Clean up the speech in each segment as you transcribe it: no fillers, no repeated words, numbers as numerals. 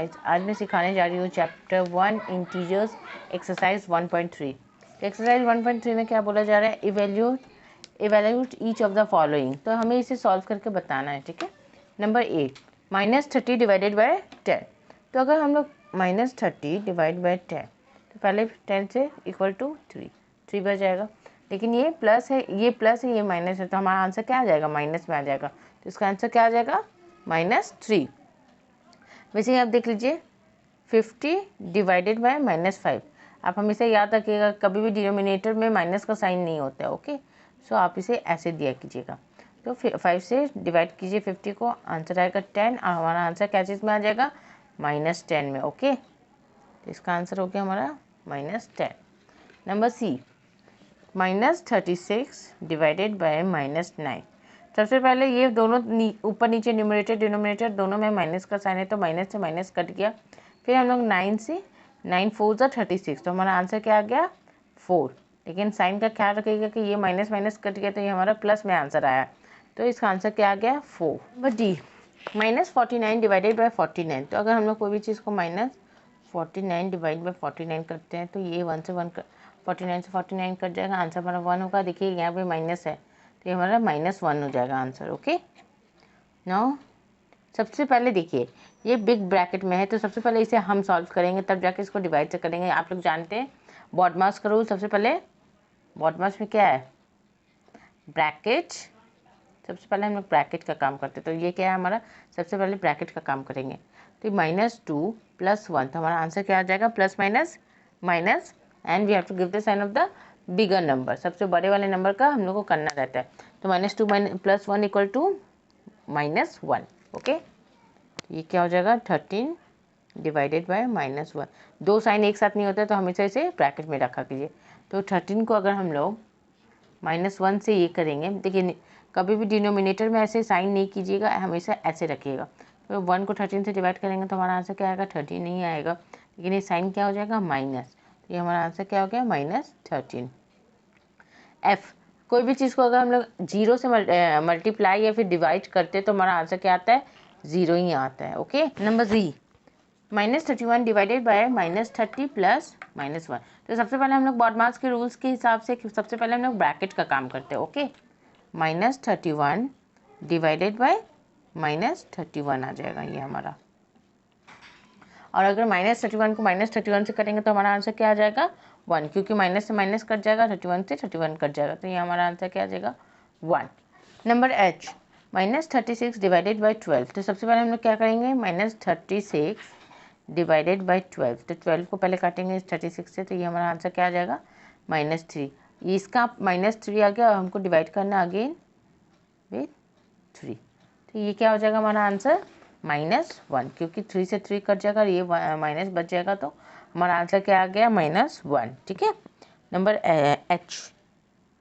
Exercise. आज मैं सिखाने जा रही हूँ चैप्टर 1 इंटीजर्स एक्सरसाइज 1.3। तो एक्सरसाइज 1.3 में क्या बोला जा रहा है, evaluate each of the following. तो हमें इसे सॉल्व करके बताना है, ठीक है। Number 8 -30 divided by 10। तो अगर हम लोग -30 डिवाइड बाय 10, तो पहले 10 से इक्वल टू 3 बच जाएगा। लेकिन ये प्लस है, ये प्लस है, ये माइनस है, तो हमारा आंसर क्या आ जाएगा, माइनस में आ जाएगा। तो इसका आंसर क्या आ जाएगा, -3। वैसे ही आप देख लीजिए 50 डिवाइडेड बाय -5। आप हमेशा याद रखिएगा, कभी भी डिनोमिनेटर में माइनस का साइन नहीं होता है, ओके। सो आप इसे ऐसे दिया कीजिएगा। तो 5 से डिवाइड कीजिए 50 को, आंसर आएगा 10, और हमारा आंसर क्या चीज़ में आ जाएगा, -10 में, ओके। तो इसका आंसर हो गया हमारा -10। Number C -36 divided by -9। सबसे पहले ये दोनों ऊपर नीचे न्यूमरेटर डिनोमिनेटर दोनों में माइनस का साइन है, तो माइनस से माइनस कट गया। फिर हम लोग 9 से 9 4 36, तो हमारा आंसर क्या आ गया 4। लेकिन साइन का ख्याल रखिएगा कि ये माइनस माइनस कट गया, तो ये हमारा प्लस में आंसर आया। तो इसका आंसर क्या आ गया 4। Number D -49 divided by 49। तो अगर हम लोग कोई भी चीज़ को -49 डिवाइड बाई 49 करते हैं, तो ये 1 से 1 49 से 49 कट जाएगा, आंसर हमारा 1 होगा। देखिए यहाँ पे माइनस है, तो ये हमारा -1 हो जाएगा आंसर, ओके। नाउ सबसे पहले देखिए ये बिग ब्रैकेट में है, तो सबसे पहले इसे हम सॉल्व करेंगे, तब जाके इसको डिवाइड से करेंगे। आप लोग जानते हैं बॉडमास का रूल। सबसे पहले बॉडमास में क्या है, ब्रैकेट। सबसे पहले हम लोग ब्रैकेट का काम करते हैं, तो ये क्या है हमारा, सबसे पहले ब्रैकेट का काम करेंगे। तो -2 + 1, तो हमारा आंसर क्या आ जाएगा, plus minus minus, and we have to give the sign of the bigger number. सबसे बड़े वाले नंबर का हम लोग को करना रहता है। तो -2 + 1 = -1, ओके। ये क्या हो जाएगा 13 डिवाइडेड बाय -1। दो साइन एक साथ नहीं होता, तो हमेशा इसे ब्रैकेट में रखा कीजिए। तो 13 को अगर हम लोग -1 से ये करेंगे, देखिए कभी भी डिनोमिनेटर में ऐसे साइन नहीं कीजिएगा, हमेशा ऐसे रखिएगा। तो 1 को 13 से डिवाइड करेंगे, तो हमारा आंसर क्या आएगा 13 नहीं आएगा, लेकिन ये साइन क्या हो जाएगा माइनस। तो ये हमारा आंसर क्या हो गया -13। एफ, कोई भी चीज़ को अगर हम लोग 0 से मल्टीप्लाई या फिर डिवाइड करते हैं, तो हमारा आंसर क्या आता है, 0 ही आता है, okay. Number G -31 divided by -30 + -1। तो सबसे पहले हम लोग बॉडमास के रूल्स के हिसाब से सबसे पहले हम लोग ब्रैकेट का काम करते हैं, ओके। -31 डिवाइडेड बाय -31 आ जाएगा ये हमारा। और अगर -31 को -31 से करेंगे, तो हमारा आंसर क्या आ जाएगा 1, क्योंकि माइनस से माइनस कट जाएगा, 31 से 31 कट जाएगा, तो ये हमारा आंसर क्या आ जाएगा 1। Number H -36 divided by 12। तो सबसे पहले हम लोग क्या करेंगे, -36 डिवाइडेड बाई 12। तो 12 को पहले काटेंगे 36 से, तो ये हमारा आंसर क्या आ जाएगा -3। इसका -3 आ गया, और हमको डिवाइड करना अगेन विथ 3। तो ये क्या हो जाएगा हमारा आंसर -1, क्योंकि 3 से 3 कट जाएगा और ये माइनस बच जाएगा, तो हमारा आंसर क्या आ गया -1, ठीक है। नंबर एच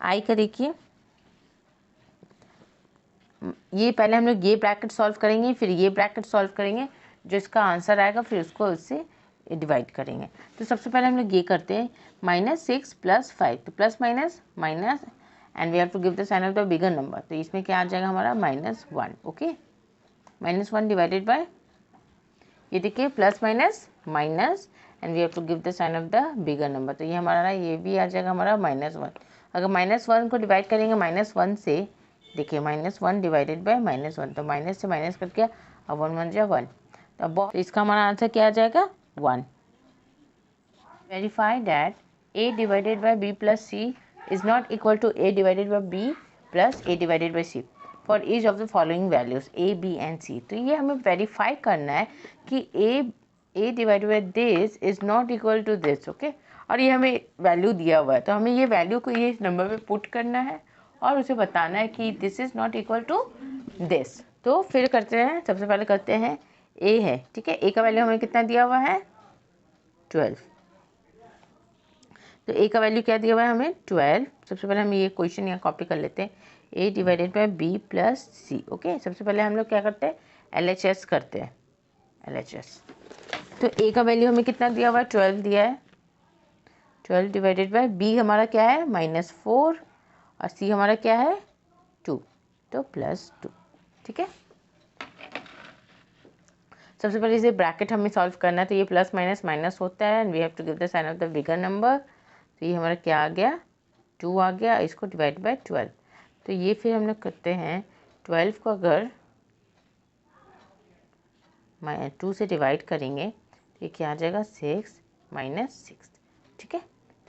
आई का देखिए, ये पहले हम लोग ये ब्रैकेट सॉल्व करेंगे, फिर ये ब्रैकेट सॉल्व करेंगे, जो इसका आंसर आएगा फिर उसको उससे डिवाइड करेंगे। तो सबसे पहले हम लोग ये करते हैं -6 + 5, तो plus minus minus, and we have to give the sign of the bigger number. तो इसमें क्या आ जाएगा हमारा -1, ओके। -1 डिवाइडेड बाय, ये देखिए plus minus minus, and we have to give the sign of the bigger number. तो ये हमारा ये भी आ जाएगा हमारा -1। अगर -1 को डिवाइड करेंगे -1 से, देखिए -1 डिवाइडेड बाय -1, तो माइनस से माइनस कट गया, अब 1 1 जा 1, तो अब इसका हमारा आंसर क्या आ जाएगा 1। Verify that a divided by b + c is not equal to a divided by b + a divided by c for each of the following values a, b and c। तो ये हमें वेरीफाई करना है कि a divided by this is not equal to this, okay. और ये हमें value दिया हुआ है, तो हमें ये वैल्यू को ये नंबर पे पुट करना है और उसे बताना है कि this is not equal to this. तो फिर करते हैं, सबसे पहले करते हैं a है, ठीक है। a का वैल्यू हमें कितना दिया हुआ है 12, तो a का वैल्यू क्या दिया हुआ है हमें 12। सबसे पहले हम ये क्वेश्चन यहाँ कॉपी कर लेते हैं, a divided by b + c, okay. सबसे पहले हम लोग क्या करते हैं LHS करते हैं, LHS। तो a का वैल्यू हमें कितना दिया हुआ है 12 दिया है, 12 डिवाइडेड बाय b हमारा क्या है -4, और c हमारा क्या है 2, तो +2, ठीक है। सबसे पहले इसे ब्रैकेट हमें सॉल्व करना है, तो ये प्लस माइनस माइनस होता है and we have to give the sign of the bigger number. तो ये हमारा क्या आ गया, 2 आ गया, इसको डिवाइड बाय 12। तो ये फिर हम लोग करते हैं 12 को अगर 2 से डिवाइड करेंगे तो ये क्या आ जाएगा, 6 माइनस 6। ठीक है,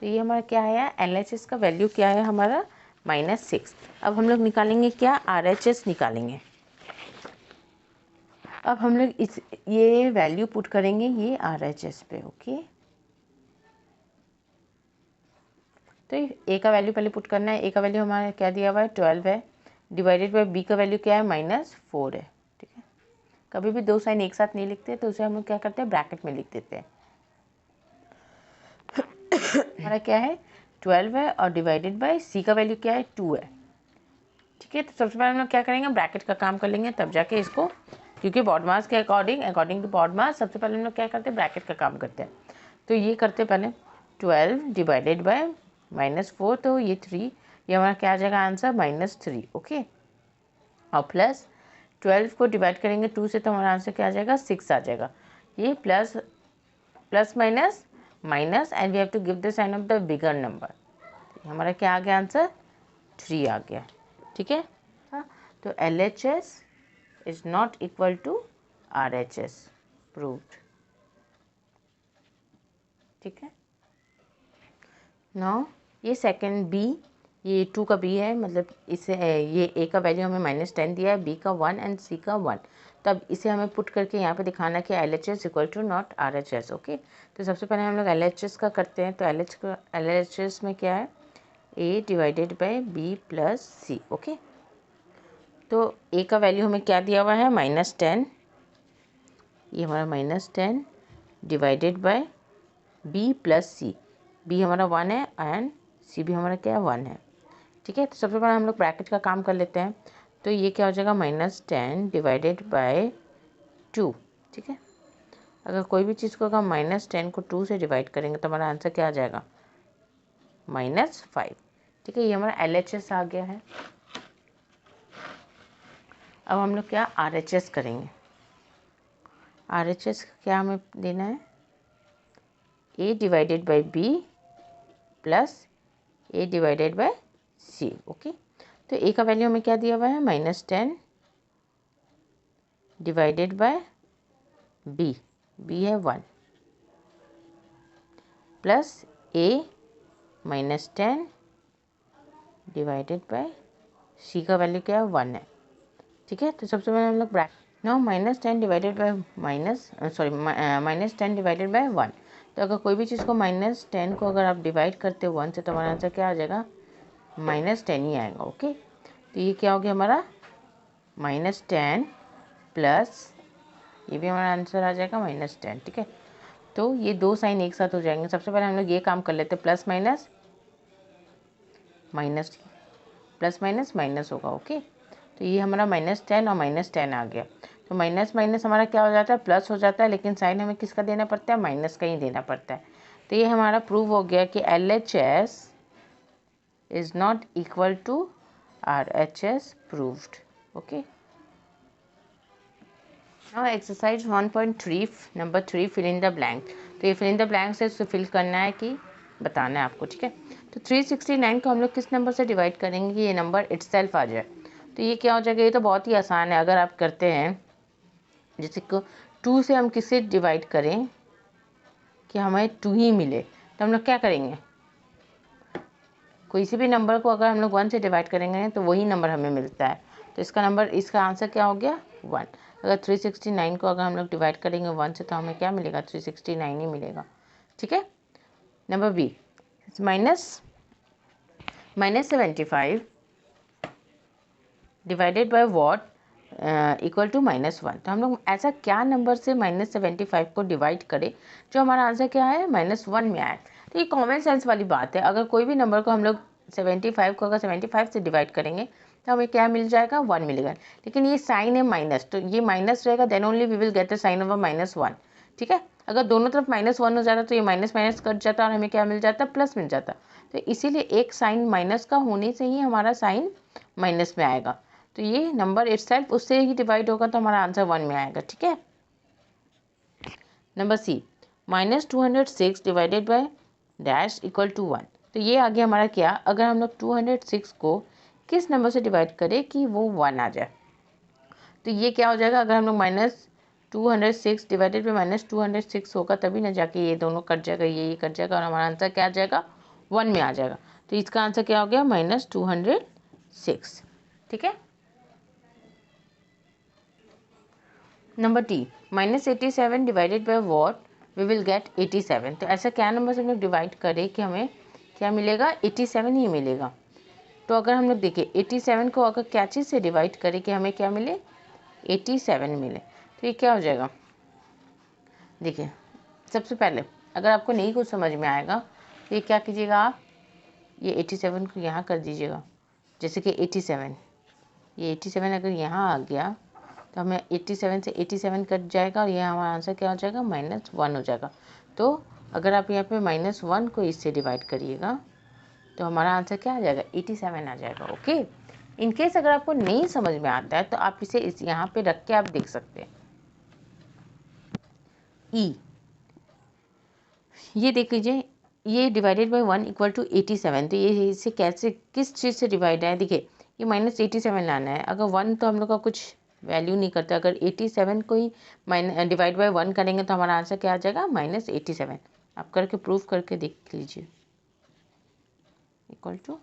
तो ये हमारा क्या आया, LHS का वैल्यू क्या है हमारा -6। अब हम लोग निकालेंगे क्या, RHS निकालेंगे। अब हम लोग ये वैल्यू पुट करेंगे ये RHS पे। ओके, तो ए का वैल्यू पहले पुट करना है। ए का वैल्यू हमारा क्या दिया हुआ है, 12 है, डिवाइडेड बाय बी का वैल्यू क्या है, -4 है। ठीक है, कभी भी दो साइन एक साथ नहीं लिखते तो उसे हम लोग क्या करते हैं, ब्रैकेट में लिख देते हैं। हमारा क्या है, 12 है और डिवाइडेड बाय सी का वैल्यू क्या है, 2 है। ठीक है, तो सबसे पहले हम लोग क्या करेंगे, ब्रैकेट का काम कर लेंगे, तब जाके इसको, क्योंकि बॉड मास के अकॉर्डिंग टू बॉड मास सबसे पहले हम लोग क्या करते हैं, ब्रैकेट का काम करते हैं। तो ये करते पहले 12 डिवाइडेड बाय -4, तो ये 3, ये हमारा क्या आ जाएगा आंसर, -3। ओके, और प्लस 12 को डिवाइड करेंगे 2 से, तो हमारा आंसर क्या आ जाएगा, 6 आ जाएगा। ये plus plus minus minus and we have to give the sign of the bigger number. हमारा क्या आ गया आंसर, 3 आ गया। ठीक है, तो LHS is not equal to RHS, proved. ठीक है, नाउ ये सेकंड बी, ये 2 का बी है, मतलब इसे ये ए का वैल्यू हमें -10 दिया है, बी का 1 एंड सी का 1। तब इसे हमें पुट करके यहाँ पे दिखाना कि LHS equal to not RHS। Okay, तो सबसे पहले हम लोग LHS का करते हैं। तो LHS में क्या है, a divided by B plus c. Okay, तो ए का वैल्यू हमें क्या दिया हुआ है, -10, ये हमारा -10 divided by B plus C. B हमारा 1 है एंड सी भी हमारा क्या है, 1 है। ठीक है, तो सबसे पहले हम लोग ब्रैकेट का काम कर लेते हैं। तो ये क्या हो जाएगा, -10 डिवाइडेड बाय 2। ठीक है, अगर कोई भी चीज़ को अगर -10 को 2 से डिवाइड करेंगे तो हमारा आंसर क्या आ जाएगा, -5। ठीक है, ये हमारा LHS आ गया है। अब हम लोग क्या RHS करेंगे। RHS क्या हमें देना है, a divided by B plus a divided by c. Okay, तो ए का वैल्यू हमें क्या दिया हुआ है, -10 डिवाइडेड बाय बी, बी है 1, प्लस ए -10 डिवाइडेड बाय सी का वैल्यू क्या है, 1 है। ठीक है, तो सबसे पहले हम लोग bracket, now -10 divided bye -10 divided bye 1। तो अगर कोई भी चीज़ को -10 को अगर आप डिवाइड करते हो 1 से, तो हमारा आंसर क्या आ जाएगा, -10 ही आएगा। ओके, तो ये क्या हो गया हमारा, -10 प्लस ये भी हमारा आंसर आ जाएगा -10। ठीक है, तो ये दो साइन एक साथ हो जाएंगे। सबसे पहले हम लोग ये काम कर लेते हैं, plus minus minus, plus minus minus होगा। ओके, तो ये हमारा -10 और -10 आ गया। तो माइनस माइनस हमारा क्या हो जाता है, प्लस हो जाता है, लेकिन साइन हमें किसका देना पड़ता है, माइनस का ही देना पड़ता है। तो ये हमारा प्रूव हो गया कि LHS is not equal to RHS, proved. Okay, now exercise 1.3 number 3, fill in the blank. तो ये फिल इन द ब्लैंक से उससे फिल करना है कि बताना है आपको। ठीक है, तो 369 को हम लोग किस नंबर से डिवाइड करेंगे कि ये नंबर इटसेल्फ आ जाए। तो ये क्या हो जाएगा, ये तो बहुत ही आसान है। अगर आप करते हैं, जैसे को 2 से हम किससे डिवाइड करें कि हमें 2 ही मिले, तो हम लोग क्या करेंगे, कोई सी भी नंबर को अगर हम लोग 1 से डिवाइड करेंगे तो वही नंबर हमें मिलता है। तो इसका आंसर क्या हो गया, 1। अगर 369 को अगर हम लोग डिवाइड करेंगे 1 से, तो हमें क्या मिलेगा, 369 ही मिलेगा। ठीक है, number B, -75 divided by what equal to -1। तो हम लोग ऐसा क्या नंबर से -75 को डिवाइड करें जो हमारा आंसर क्या है, -1 में आए। तो ये कॉमन सेंस वाली बात है। अगर कोई भी नंबर को हम लोग 75 को अगर 75 से डिवाइड करेंगे तो हमें क्या मिल जाएगा, 1 मिलेगा। लेकिन ये साइन है माइनस, तो ये माइनस रहेगा, then only we will get the sign of a -1। ठीक है, अगर दोनों तरफ -1 हो जाता तो ये माइनस माइनस कट जाता और हमें क्या मिल जाता, प्लस मिल जाता। तो इसीलिए एक साइन माइनस का होने से ही हमारा साइन माइनस में आएगा। तो ये नंबर इटसेल्फ उससे ही डिवाइड होगा, तो हमारा आंसर 1 में आएगा। ठीक है, number C, -206 divided by dash equal to 1। तो ये आ गया हमारा क्या, अगर हम लोग 206 को किस नंबर से डिवाइड करें कि वो 1 आ जाए, तो ये क्या हो जाएगा, अगर हम लोग -206 डिवाइडेड बाई -206 होगा तभी ना जाके ये दोनों कट जाएगा, ये कट जाएगा और हमारा आंसर क्या आ जाएगा, 1 में आ जाएगा। तो इसका आंसर क्या हो गया, -206। ठीक है। Number D, -87 divided by what we will get 87। तो ऐसा क्या नंबर से हम लोग डिवाइड करें कि हमें क्या मिलेगा, 87 ही मिलेगा। तो अगर हम लोग देखिए 87 को अगर क्या चीज़ से डिवाइड करें कि हमें क्या मिले, 87 मिले, तो ये क्या हो जाएगा। देखिए सबसे पहले अगर आपको नहीं कुछ समझ में आएगा तो ये क्या कीजिएगा, आप ये 87 को यहाँ कर दीजिएगा, जैसे कि 87, ये 87 अगर यहाँ आ गया तो हमें 87 से 87 कट जाएगा और यह हमारा आंसर क्या हो जाएगा, -1 हो जाएगा। तो अगर आप यहाँ पे -1 को इससे डिवाइड करिएगा तो हमारा आंसर क्या आ जाएगा, 87 आ जाएगा। ओके, इनकेस अगर आपको नहीं समझ में आता है तो आप इसे इस यहाँ पे रख के आप देख सकते हैं। ई, ये देख लीजिए, ये डिवाइडेड बाय 1 इक्वल टू 87। तो ये इसे कैसे, किस चीज़ से डिवाइड है, देखिए ये -87 लाना है। अगर 1 तो हम लोग का कुछ वैल्यू नहीं करता, अगर 87 को ही डिवाइड बाय 1 करेंगे तो हमारा आंसर क्या आ जाएगा, -87। आप करके प्रूफ करके देख लीजिए, इक्वल टू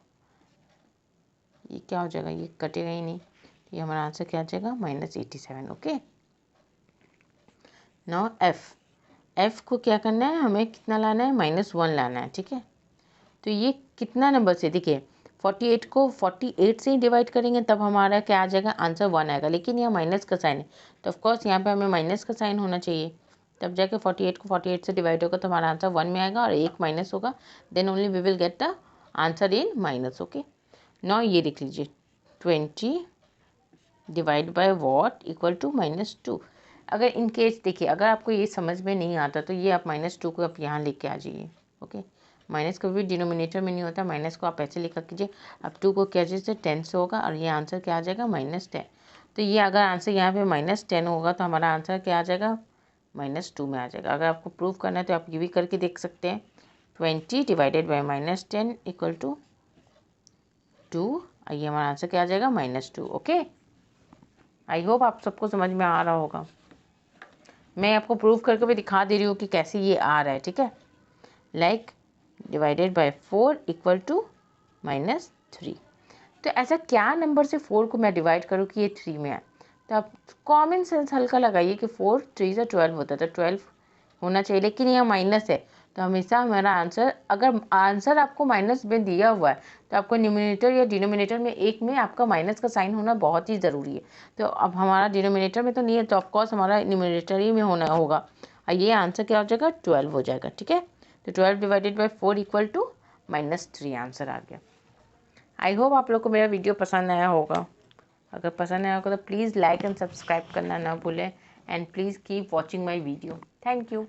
ये क्या हो जाएगा, ये कटेगा ही नहीं, ये हमारा आंसर क्या आ जाएगा, -87। ओके। नाउ एफ को क्या करना है, हमें कितना लाना है, -1 लाना है। ठीक है, तो ये कितना नंबर से, देखिए 48 को 48 से ही डिवाइड करेंगे तब हमारा क्या आ जाएगा, आंसर 1 आएगा। लेकिन यहाँ माइनस का साइन है तो ऑफकोर्स यहाँ पे हमें माइनस का साइन होना चाहिए, तब जाके 48 को 48 से डिवाइड होगा तो हमारा आंसर 1 में आएगा और एक माइनस होगा, then only we will get the answer in minus. Okay, now ये देख लीजिए 20 divide by what equal to -2। अगर इन केस देखिए अगर आपको ये समझ में नहीं आता तो ये आप -2 को आप यहाँ लेके आ जाइए। ओके, माइनस कभी भी डिनोमिनेटर में नहीं होता, माइनस को आप ऐसे लिखा कीजिए, अब 2 को क्या चीज़ से 10 से होगा और ये आंसर क्या आ जाएगा, -10। तो ये अगर आंसर यहाँ पे -10 होगा तो हमारा आंसर क्या आ जाएगा, -2 में आ जाएगा। अगर आपको प्रूव करना है तो आप ये भी करके देख सकते हैं। 20 डिवाइडेड बाई -10 इक्वल टू 2, ये हमारा आंसर क्या आ जाएगा, -2। ओके, आई होप आप सबको समझ में आ रहा होगा। मैं आपको प्रूफ करके भी दिखा दे रही हूँ कि कैसे ये आ रहा है। ठीक है, like divided by 4 equal to -3। तो ऐसा क्या नंबर से 4 को मैं डिवाइड करूँ कि ये 3 में आए, तो आप कॉमन सेंस हल्का लगाइए कि 4 3 से 12 होता है, तो 12 होना चाहिए, लेकिन यह माइनस है तो हमेशा हमारा आंसर, अगर आंसर आपको माइनस में दिया हुआ है तो आपको न्यूमिनेटर या डिनोमिनेटर में एक में आपका माइनस का साइन होना बहुत ही ज़रूरी है। तो अब हमारा डिनोमिनेटर में तो नहीं है तो ऑफकोर्स हमारा न्यूमिनेटर ही में होना होगा और ये आंसर क्या हो जाएगा, 12 हो जाएगा। ठीक है, तो 12 divided by 4 equal to -3 answer आ गया। आई होप आप लोग को मेरा वीडियो पसंद आया होगा। अगर पसंद आया होगा तो प्लीज़ लाइक एंड सब्सक्राइब करना ना भूलें and please keep watching my video. Thank you.